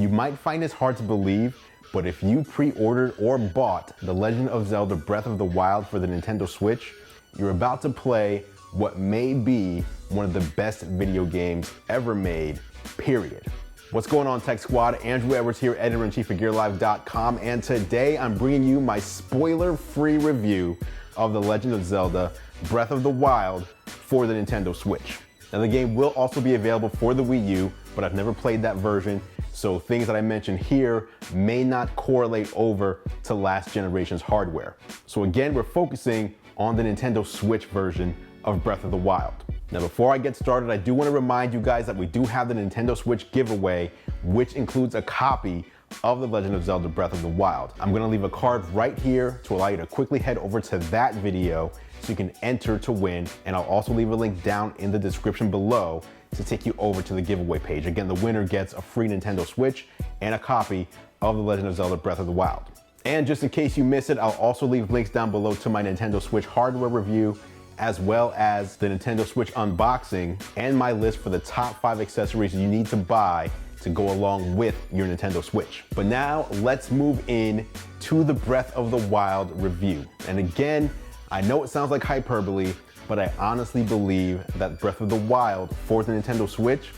You might find this hard to believe, but if you pre-ordered or bought The Legend of Zelda Breath of the Wild for the Nintendo Switch, you're about to play what may be one of the best video games ever made, period. What's going on, Tech Squad? Andrew Edwards here, editor-in-chief of GearLive.com, and today I'm bringing you my spoiler-free review of The Legend of Zelda Breath of the Wild for the Nintendo Switch. Now, the game will also be available for the Wii U, but I've never played that version, so things that I mentioned here may not correlate over to last generation's hardware. So again, we're focusing on the Nintendo Switch version of Breath of the Wild. Now, before I get started, I do want to remind you guys that we do have the Nintendo Switch giveaway, which includes a copy of The Legend of Zelda Breath of the Wild. I'm going to leave a card right here to allow you to quickly head over to that video so you can enter to win, and I'll also leave a link down in the description below to take you over to the giveaway page. Again, the winner gets a free Nintendo Switch and a copy of The Legend of Zelda Breath of the Wild. And just in case you miss it, I'll also leave links down below to my Nintendo Switch hardware review, as well as the Nintendo Switch unboxing and my list for the top 5 accessories you need to buy to go along with your Nintendo Switch. But now let's move in to the Breath of the Wild review. And again, I know it sounds like hyperbole, but I honestly believe that Breath of the Wild for the Nintendo Switch,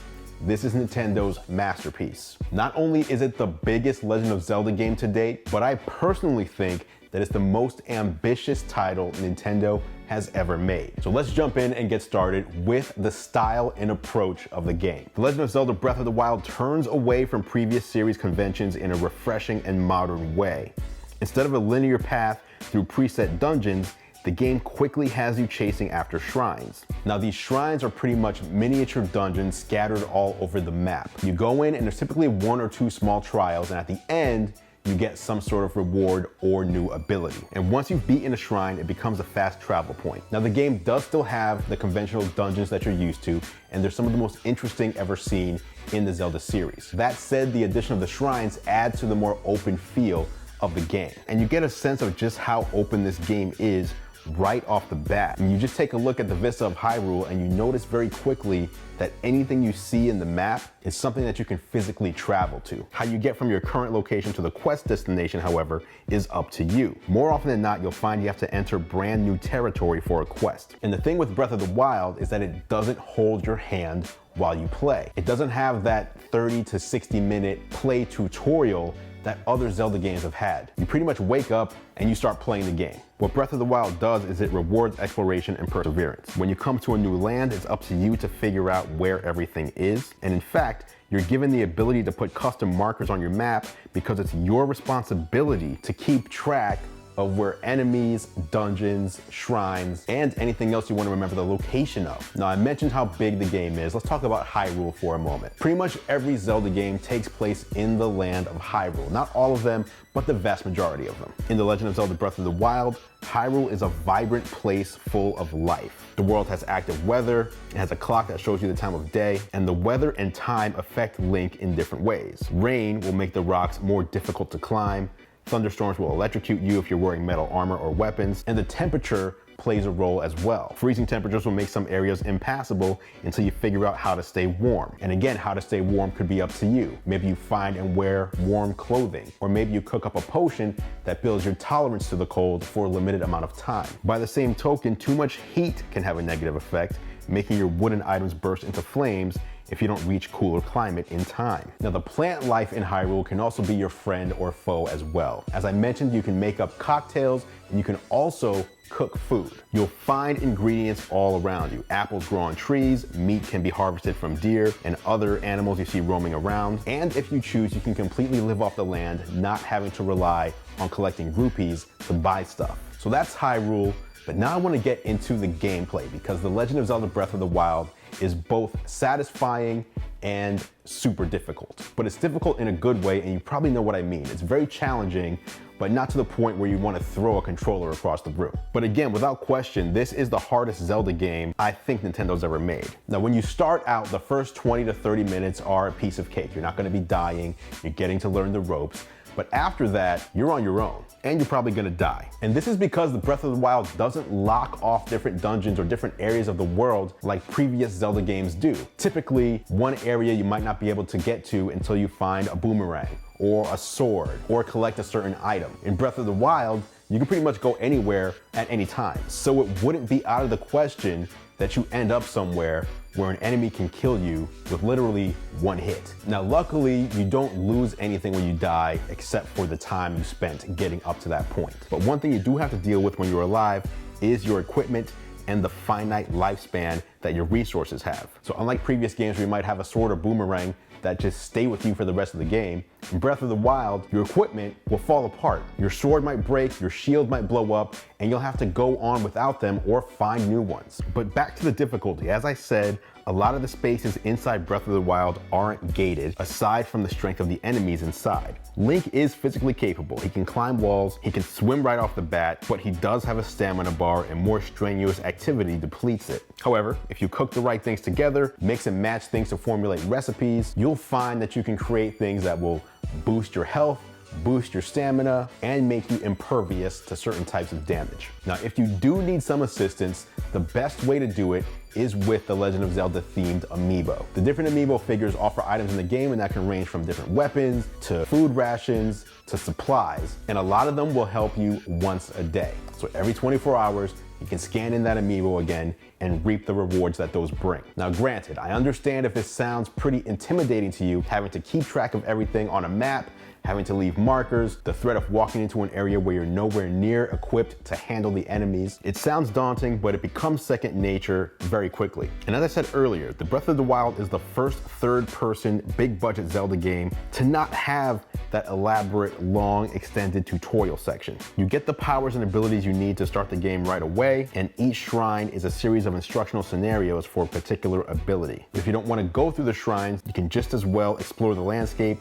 this is Nintendo's masterpiece. Not only is it the biggest Legend of Zelda game to date, but I personally think that it's the most ambitious title Nintendo has ever made. So let's jump in and get started with the style and approach of the game. The Legend of Zelda Breath of the Wild turns away from previous series conventions in a refreshing and modern way. Instead of a linear path through preset dungeons, the game quickly has you chasing after shrines. Now, these shrines are pretty much miniature dungeons scattered all over the map. You go in and there's typically 1 or 2 small trials, and at the end, you get some sort of reward or new ability. And once you've beaten a shrine, it becomes a fast travel point. Now, the game does still have the conventional dungeons that you're used to, and they're some of the most interesting ever seen in the Zelda series. That said, the addition of the shrines adds to the more open feel of the game. And you get a sense of just how open this game is right off the bat. And you just take a look at the vista of Hyrule and you notice very quickly that anything you see in the map is something that you can physically travel to. How you get from your current location to the quest destination, however, is up to you. More often than not, you'll find you have to enter brand new territory for a quest. And the thing with Breath of the Wild is that it doesn't hold your hand while you play. It doesn't have that 30 to 60 minute play tutorial that other Zelda games have had. You pretty much wake up and you start playing the game. What Breath of the Wild does is it rewards exploration and perseverance. When you come to a new land, it's up to you to figure out where everything is. And in fact, you're given the ability to put custom markers on your map because it's your responsibility to keep track of where enemies, dungeons, shrines, and anything else you want to remember the location of. Now, I mentioned how big the game is. Let's talk about Hyrule for a moment. Pretty much every Zelda game takes place in the land of Hyrule. Not all of them, but the vast majority of them. In The Legend of Zelda Breath of the Wild, Hyrule is a vibrant place full of life. The world has active weather, it has a clock that shows you the time of day, and the weather and time affect Link in different ways. Rain will make the rocks more difficult to climb, thunderstorms will electrocute you if you're wearing metal armor or weapons, and the temperature plays a role as well. Freezing temperatures will make some areas impassable until you figure out how to stay warm. And again, how to stay warm could be up to you. Maybe you find and wear warm clothing, or maybe you cook up a potion that builds your tolerance to the cold for a limited amount of time. By the same token, too much heat can have a negative effect, making your wooden items burst into flames if you don't reach cooler climate in time. Now, the plant life in Hyrule can also be your friend or foe as well. As I mentioned, you can make up cocktails and you can also cook food. You'll find ingredients all around you. Apples grow on trees, meat can be harvested from deer and other animals you see roaming around. And if you choose, you can completely live off the land, not having to rely on collecting rupees to buy stuff. So that's Hyrule. But now I want to get into the gameplay because The Legend of Zelda Breath of the Wild is both satisfying and super difficult. But it's difficult in a good way, and you probably know what I mean. It's very challenging, but not to the point where you want to throw a controller across the room. But again, without question, this is the hardest Zelda game I think Nintendo's ever made. Now, when you start out, the first 20 to 30 minutes are a piece of cake. You're not going to be dying, you're getting to learn the ropes. But after that, you're on your own, and you're probably gonna die. And this is because the Breath of the Wild doesn't lock off different dungeons or different areas of the world like previous Zelda games do. Typically, one area you might not be able to get to until you find a boomerang, or a sword, or collect a certain item. In Breath of the Wild, you can pretty much go anywhere at any time. So it wouldn't be out of the question that you end up somewhere where an enemy can kill you with literally one hit. Now, luckily, you don't lose anything when you die except for the time you spent getting up to that point. But one thing you do have to deal with when you're alive is your equipment and the finite lifespan that your resources have. So unlike previous games where you might have a sword or boomerang that just stay with you for the rest of the game, in Breath of the Wild, your equipment will fall apart. Your sword might break, your shield might blow up, and you'll have to go on without them or find new ones. But back to the difficulty. As I said, a lot of the spaces inside Breath of the Wild aren't gated, aside from the strength of the enemies inside. Link is physically capable. He can climb walls, he can swim right off the bat, but he does have a stamina bar and more strenuous activity depletes it. However, if you cook the right things together, mix and match things to formulate recipes, you'll find that you can create things that will boost your health, boost your stamina, and make you impervious to certain types of damage. Now, if you do need some assistance, the best way to do it is with the Legend of Zelda themed Amiibo. The different Amiibo figures offer items in the game, and that can range from different weapons to food rations to supplies, and a lot of them will help you once a day. So every 24 hours, you can scan in that Amiibo again and reap the rewards that those bring. Now granted, I understand if it sounds pretty intimidating to you, having to keep track of everything on a map, having to leave markers, the threat of walking into an area where you're nowhere near equipped to handle the enemies. It sounds daunting, but it becomes second nature very quickly. And as I said earlier, the Breath of the Wild is the first third-person, big-budget Zelda game to not have that elaborate, long, extended tutorial section. You get the powers and abilities you need to start the game right away, and each shrine is a series of instructional scenarios for a particular ability. If you don't want to go through the shrines, you can just as well explore the landscape,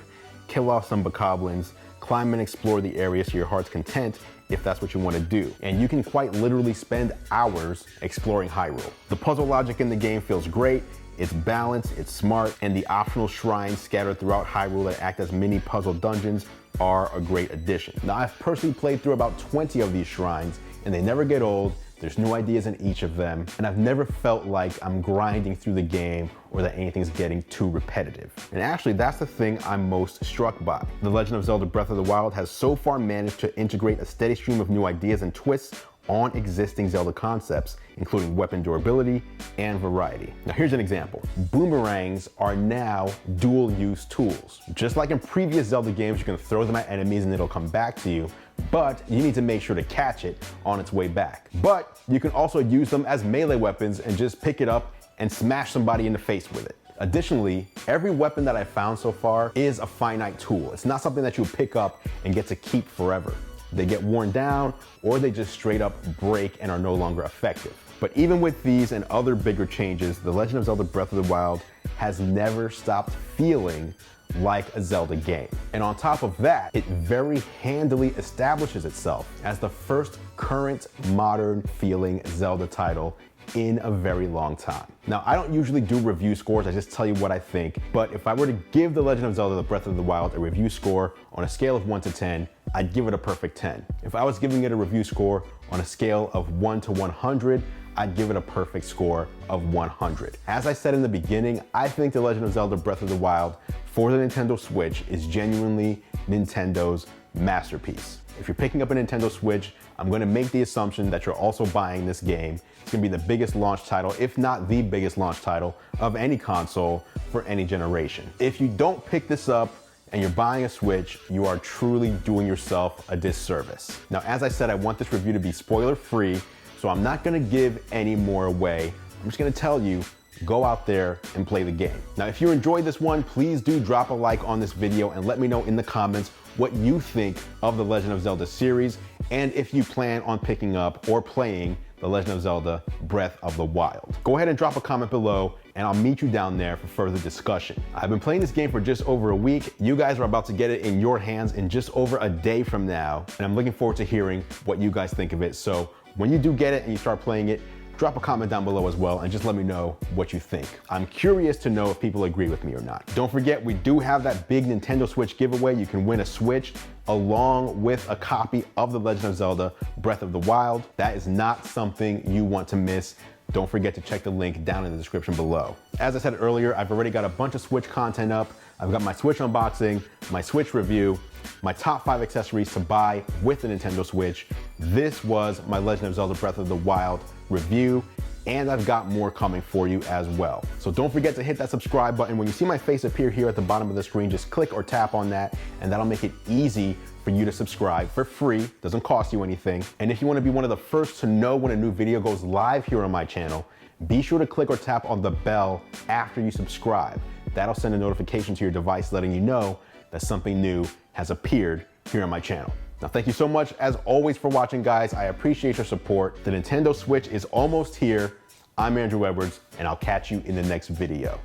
kill off some bokoblins, climb and explore the area to your heart's content if that's what you want to do. And you can quite literally spend hours exploring Hyrule. The puzzle logic in the game feels great, it's balanced, it's smart, and the optional shrines scattered throughout Hyrule that act as mini puzzle dungeons are a great addition. Now, I've personally played through about 20 of these shrines, and they never get old. There's new ideas in each of them, and I've never felt like I'm grinding through the game or that anything's getting too repetitive. And actually, that's the thing I'm most struck by. The Legend of Zelda Breath of the Wild has so far managed to integrate a steady stream of new ideas and twists on existing Zelda concepts, including weapon durability and variety. Now here's an example. Boomerangs are now dual-use tools. Just like in previous Zelda games, you can throw them at enemies and it'll come back to you, but you need to make sure to catch it on its way back. But you can also use them as melee weapons and just pick it up and smash somebody in the face with it. Additionally, every weapon that I've found so far is a finite tool. It's not something that you pick up and get to keep forever. They get worn down, or they just straight up break and are no longer effective. But even with these and other bigger changes, The Legend of Zelda Breath of the Wild has never stopped feeling like a Zelda game. And on top of that, it very handily establishes itself as the first current modern feeling Zelda title in a very long time. Now, I don't usually do review scores, I just tell you what I think, but if I were to give The Legend of Zelda The Breath of the Wild a review score on a scale of 1 to 10, I'd give it a perfect 10. If I was giving it a review score on a scale of 1 to 100, I'd give it a perfect score of 100. As I said in the beginning, I think The Legend of Zelda Breath of the Wild for the Nintendo Switch is genuinely Nintendo's masterpiece. If you're picking up a Nintendo Switch, I'm gonna make the assumption that you're also buying this game. It's gonna be the biggest launch title, if not the biggest launch title of any console for any generation. If you don't pick this up and you're buying a Switch, you are truly doing yourself a disservice. Now, as I said, I want this review to be spoiler-free, so I'm not gonna give any more away. I'm just gonna tell you, go out there and play the game. Now, if you enjoyed this one, please do drop a like on this video and let me know in the comments what you think of the Legend of Zelda series, and if you plan on picking up or playing The Legend of Zelda Breath of the Wild. Go ahead and drop a comment below, and I'll meet you down there for further discussion. I've been playing this game for just over a week. You guys are about to get it in your hands in just over a day from now, and I'm looking forward to hearing what you guys think of it. So when you do get it and you start playing it, drop a comment down below as well and just let me know what you think. I'm curious to know if people agree with me or not. Don't forget, we do have that big Nintendo Switch giveaway. You can win a Switch along with a copy of The Legend of Zelda Breath of the Wild. That is not something you want to miss. Don't forget to check the link down in the description below. As I said earlier, I've already got a bunch of Switch content up. I've got my Switch unboxing, my Switch review, my top 5 accessories to buy with the Nintendo Switch. This was my Legend of Zelda Breath of the Wild review, and I've got more coming for you as well. So don't forget to hit that subscribe button. When you see my face appear here at the bottom of the screen, just click or tap on that, and that'll make it easy for you to subscribe for free. Doesn't cost you anything. And if you want to be one of the first to know when a new video goes live here on my channel, be sure to click or tap on the bell after you subscribe. That'll send a notification to your device letting you know that something new has appeared here on my channel. Now, thank you so much, as always, for watching, guys. I appreciate your support. The Nintendo Switch is almost here. I'm Andrew Edwards, and I'll catch you in the next video.